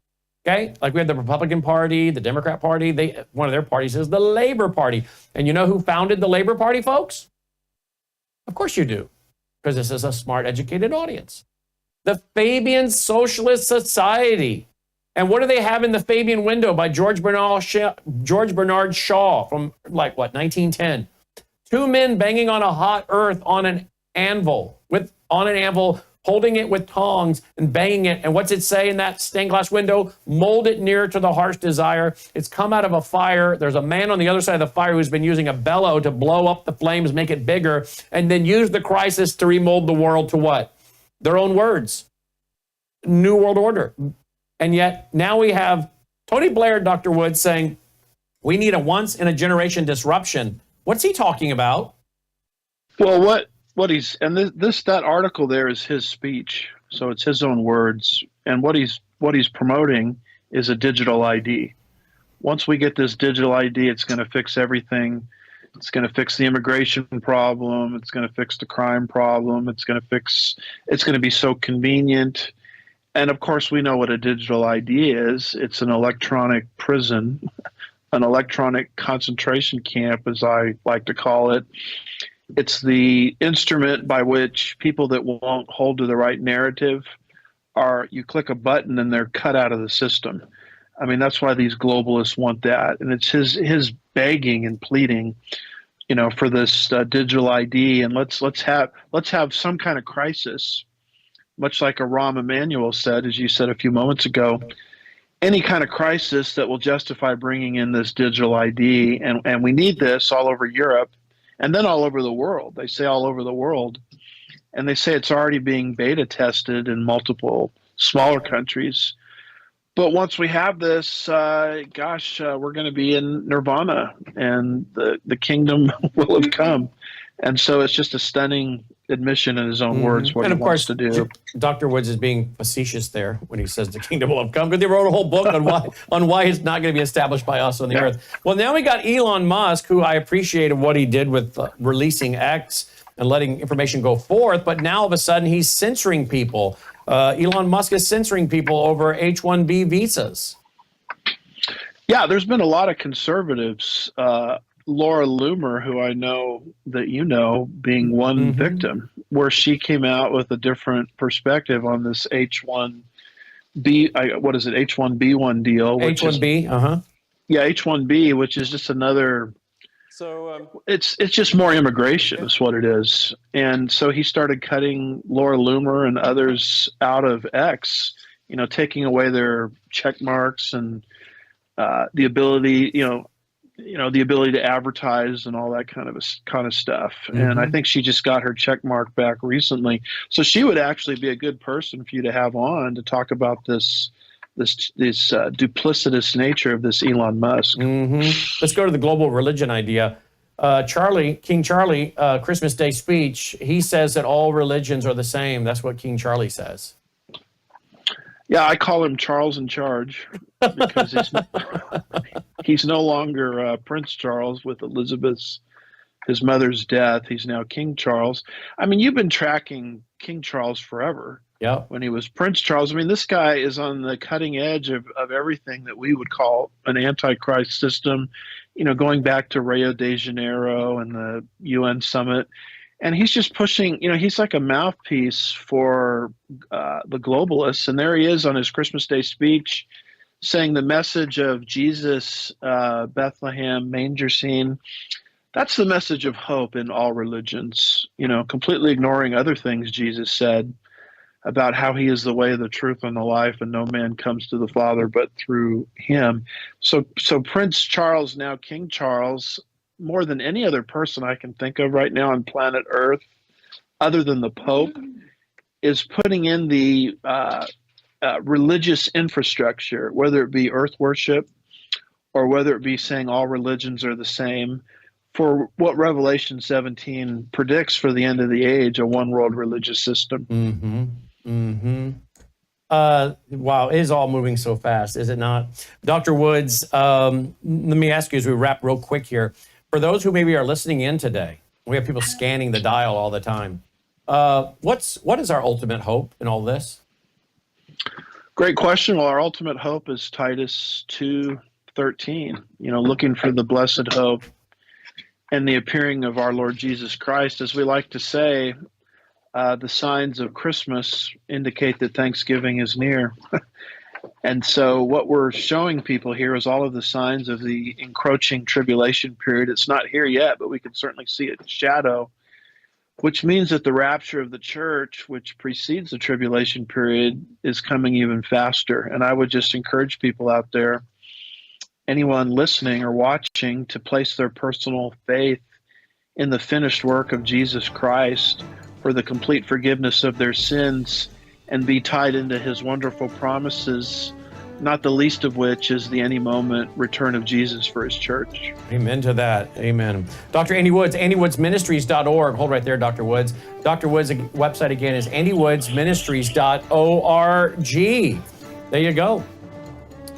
Okay, like we have the Republican Party, the Democrat Party. One of their parties is the Labor Party. And you know who founded the Labor Party, folks? Of course you do, because this is a smart, educated audience. The Fabian Socialist Society. And what do they have in the Fabian window by George Bernard Shaw from, 1910? Two men banging on a hot earth on an anvil, holding it with tongs and banging it. And what's it say in that stained glass window? Mold it nearer to the harsh desire. It's come out of a fire. There's a man on the other side of the fire who's been using a bellow to blow up the flames, make it bigger, and then use the crisis to remold the world to what? Their own words. New World Order. And yet now we have Tony Blair, Dr. Woods, saying we need a once-in-a-generation disruption. What's he talking about? Well, that article there is his speech, so it's his own words. And what he's promoting is a digital ID. Once we get this digital ID, it's going to fix everything. It's going to fix the immigration problem. It's going to fix the crime problem. It's going to be so convenient. And of course, we know what a digital ID is. It's an electronic prison, an electronic concentration camp, as I like to call it. It's the instrument by which people that won't hold to the right narrative you click a button and they're cut out of the system. I mean, that's why these globalists want that. And it's his begging and pleading, for this digital ID. And let's have some kind of crisis. Much like Rahm Emanuel said, as you said a few moments ago, any kind of crisis that will justify bringing in this digital ID. And we need this all over Europe and then all over the world. They say all over the world. And they say it's already being beta tested in multiple smaller countries. But once we have this, we're going to be in nirvana and the kingdom will have come. And so it's just a stunning admission in his own words what he wants to do. Dr. Woods is being facetious there when he says the kingdom will have come, because they wrote a whole book on why it's not going to be established by us on the earth. Well, now we got Elon Musk, who I appreciated what he did with releasing X and letting information go forth, but now all of a sudden he's censoring people. Elon Musk is censoring people over H-1B visas. Yeah, there's been a lot of conservatives. Laura Loomer, who I know that you know, being one victim, where she came out with a different perspective on this H-1B, H-1B1 deal. H-1B, Yeah, H-1B, which is just another. So it's just more immigration is what it is. And so he started cutting Laura Loomer and others out of X, taking away their check marks and the ability, the ability to advertise and all that kind of stuff. And I think she just got her check mark back recently. So she would actually be a good person for you to have on to talk about this duplicitous nature of this Elon Musk. Let's go to the global religion idea. King Charlie, Christmas Day speech, he says that all religions are the same. That's what King Charlie says. Yeah, I call him Charles in Charge because he's no longer Prince Charles with Elizabeth's his mother's death. He's now King Charles. I mean, you've been tracking King Charles forever. Yeah. When he was Prince Charles, I mean, this guy is on the cutting edge of everything that we would call an antichrist system, you know, going back to Rio de Janeiro and the UN summit. And he's just pushing, you know, he's like a mouthpiece for the globalists. And there he is on his Christmas Day speech saying the message of Jesus, Bethlehem, manger scene. That's the message of hope in all religions, you know, completely ignoring other things Jesus said about how he is the way, the truth, and the life, and no man comes to the Father but through him. So Prince Charles, now King Charles, more than any other person I can think of right now on planet Earth, other than the Pope, is putting in the religious infrastructure, whether it be earth worship or whether it be saying all religions are the same, for what Revelation 17 predicts for the end of the age, a one world religious system. Mm-hmm. Mm-hmm. Wow, it is all moving so fast, is it not? Dr. Woods, let me ask you as we wrap real quick here. For those who maybe are listening in today, we have people scanning the dial all the time. What is our ultimate hope in all this? Great question. Well, our ultimate hope is Titus 2:13, you know, looking for the blessed hope and the appearing of our Lord Jesus Christ. As we like to say, the signs of Christmas indicate that Thanksgiving is near. And so what we're showing people here is all of the signs of the encroaching tribulation period. It's not here yet, but we can certainly see its shadow, which means that the rapture of the church, which precedes the tribulation period, is coming even faster. And I would just encourage people out there, anyone listening or watching, to place their personal faith in the finished work of Jesus Christ for the complete forgiveness of their sins and be tied into his wonderful promises, not the least of which is the any moment return of Jesus for his church. Amen to that. Amen. Dr. Andy Woods, andywoodsministries.org. Hold right there, Dr. Woods. Dr. Woods' website again is andywoodsministries.org. There you go.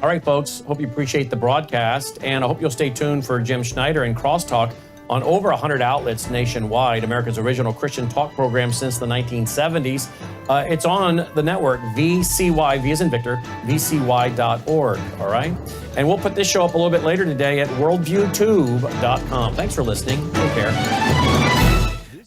All right, folks, hope you appreciate the broadcast, and I hope you'll stay tuned for Jim Schneider and Crosstalk on over 100 outlets nationwide, America's original Christian talk program since the 1970s. It's on the network, VCY, V as in Victor, VCY.org, all right? And we'll put this show up a little bit later today at worldviewtube.com. Thanks for listening. Take care.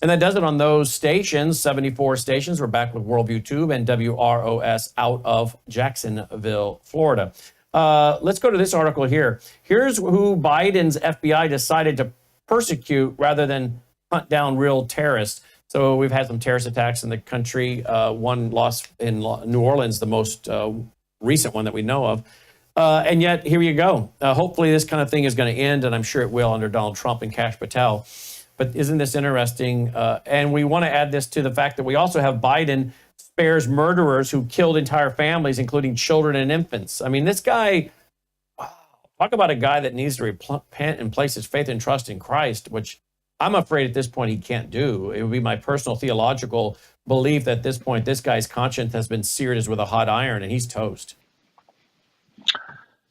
And that does it on those stations, 74 stations. We're back with Worldview Tube and WROS out of Jacksonville, Florida. Let's go to this article here. Here's who Biden's FBI decided to persecute rather than hunt down real terrorists. So we've had some terrorist attacks in the country. One lost in New Orleans, the most recent one that we know of. And yet, here you go. Hopefully this kind of thing is going to end, and I'm sure it will under Donald Trump and Kash Patel. But isn't this interesting? And we want to add this to the fact that we also have Biden spares murderers who killed entire families, including children and infants. I mean, this guy, wow, talk about a guy that needs to repent and place his faith and trust in Christ, which I'm afraid at this point he can't do. It would be my personal theological belief that at this point, this guy's conscience has been seared as with a hot iron and he's toast.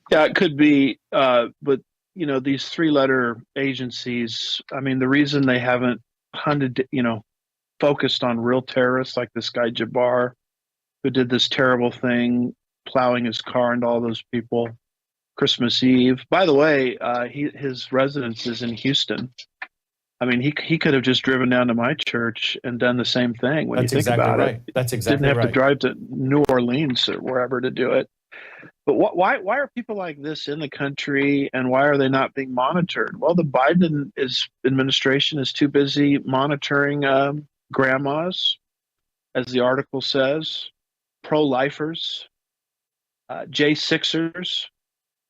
Yeah, it could be, but you know, these three-letter agencies, I mean, the reason they haven't hunted, you know, focused on real terrorists like this guy Jabbar, who did this terrible thing, plowing his car into all those people Christmas Eve. By the way, his residence is in Houston. I mean, he could have just driven down to my church and done the same thing when you think about it. That's exactly right. Didn't have to drive to New Orleans or wherever to do it. But why are people like this in the country, and why are they not being monitored? Well, the Biden administration is too busy monitoring grandmas, as the article says, pro-lifers, J6ers,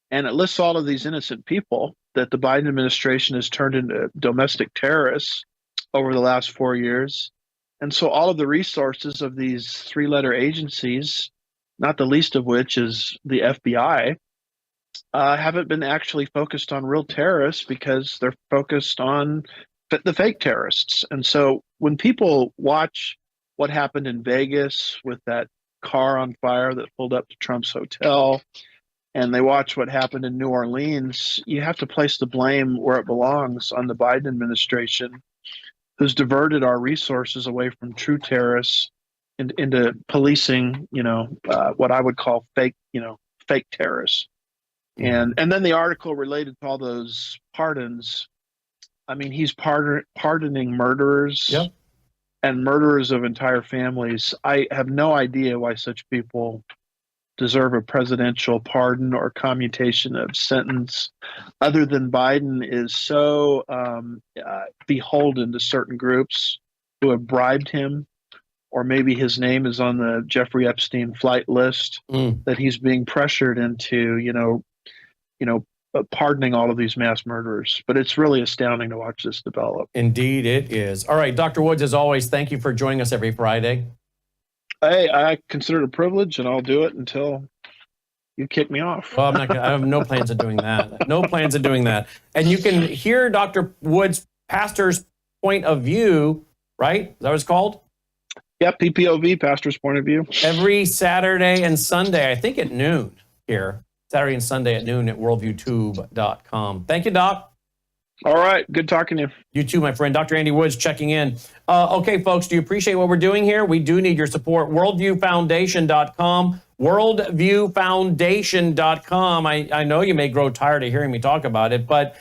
and it lists all of these innocent people that the Biden administration has turned into domestic terrorists over the last 4 years. And so all of the resources of these three-letter agencies, not the least of which is the FBI, haven't been actually focused on real terrorists because they're focused on the fake terrorists. And so when people watch what happened in Vegas with that car on fire that pulled up to Trump's hotel, and they watch what happened in New Orleans, you have to place the blame where it belongs, on the Biden administration, who's diverted our resources away from true terrorists into policing, what I would call fake terrorists. And then the article related to all those pardons. I mean, he's pardoning murderers. Yep. And murderers of entire families. I have no idea why such people deserve a presidential pardon or commutation of sentence, other than Biden is so beholden to certain groups who have bribed him, or maybe his name is on the Jeffrey Epstein flight list, that he's being pressured into, pardoning all of these mass murderers. But it's really astounding to watch this develop. Indeed, it is. All right, Dr. Woods, as always, thank you for joining us every Friday. Hey, I consider it a privilege, and I'll do it until you kick me off. Well, I have no plans of doing that. No plans of doing that. And you can hear Dr. Woods' pastor's point of view, right? Is that what it's called? Yeah, PPOV, pastor's point of view. Every Saturday and Sunday, I think at noon here. Saturday and Sunday at noon at worldviewtube.com. Thank you, Doc. All right. Good talking to you. You too, my friend. Dr. Andy Woods checking in. Okay, folks, do you appreciate what we're doing here? We do need your support. Worldviewfoundation.com. Worldviewfoundation.com. I know you may grow tired of hearing me talk about it, but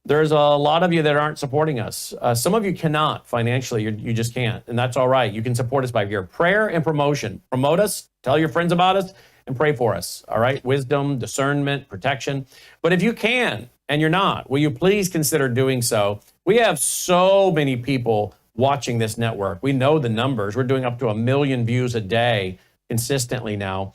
there's a lot of you that aren't supporting us. Some of you cannot financially. You just can't, and that's all right. You can support us by your prayer and promotion. Promote us. Tell your friends about us. And pray for us, all right? Wisdom, discernment, protection. But if you can, and you're not, will you please consider doing so? We have so many people watching this network. We know the numbers. We're doing up to 1 million views a day consistently now.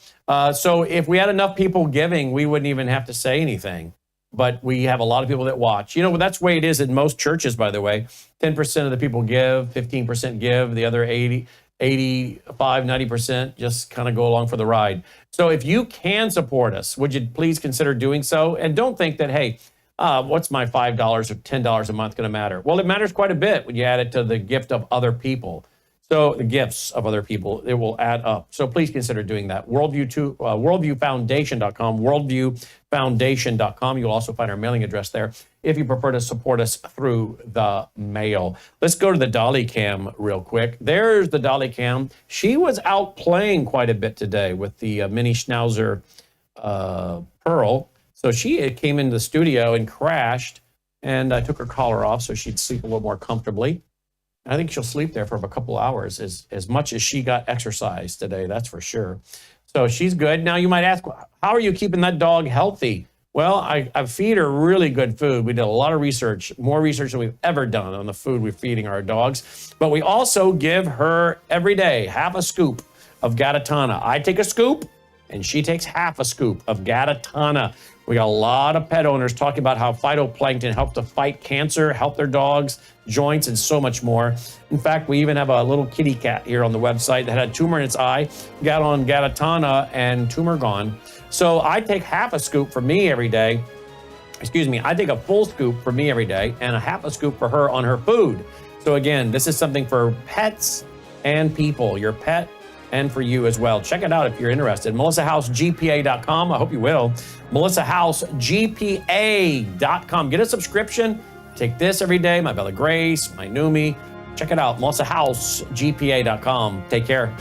So if we had enough people giving, we wouldn't even have to say anything. But we have a lot of people that watch. That's the way it is in most churches, by the way. 10% of the people give, 15% give, the other 85, 90% just kind of go along for the ride. So if you can support us, would you please consider doing so? And don't think that, hey, what's my $5 or $10 a month going to matter? Well, it matters quite a bit when you add it to the gift of other people. So the gifts of other people, it will add up. So please consider doing that. Worldviewfoundation.com, worldviewfoundation.com. You'll also find our mailing address there if you prefer to support us through the mail. Let's go to the Dolly Cam real quick. There's the Dolly Cam. She was out playing quite a bit today with the mini Schnauzer Pearl. So she came into the studio and crashed, and I took her collar off so she'd sleep a little more comfortably. I think she'll sleep there for a couple hours, as much as she got exercise today, that's for sure. So she's good. Now you might ask, how are you keeping that dog healthy? Well, I feed her really good food. We did a lot of research, more research than we've ever done on the food we're feeding our dogs. But we also give her every day half a scoop of Gatatana. I take a scoop, and she takes half a scoop of Gatatana. We got a lot of pet owners talking about how phytoplankton help to fight cancer, help their dogs, joints, and so much more. In fact, we even have a little kitty cat here on the website that had a tumor in its eye, got on Gatatana, and tumor gone. So I take half a scoop for me every day. I take a full scoop for me every day and a half a scoop for her on her food. So again, this is something for pets and people, your pet and for you as well. Check it out if you're interested. MelissaHouseGPA.com. I hope you will. MelissaHouseGPA.com. Get a subscription. Take this every day. My Bella Grace, my Numi. Check it out. MelissaHouseGPA.com. Take care.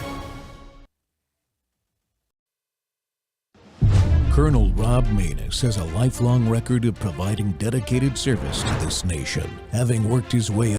Colonel Rob Manus has a lifelong record of providing dedicated service to this nation, having worked his way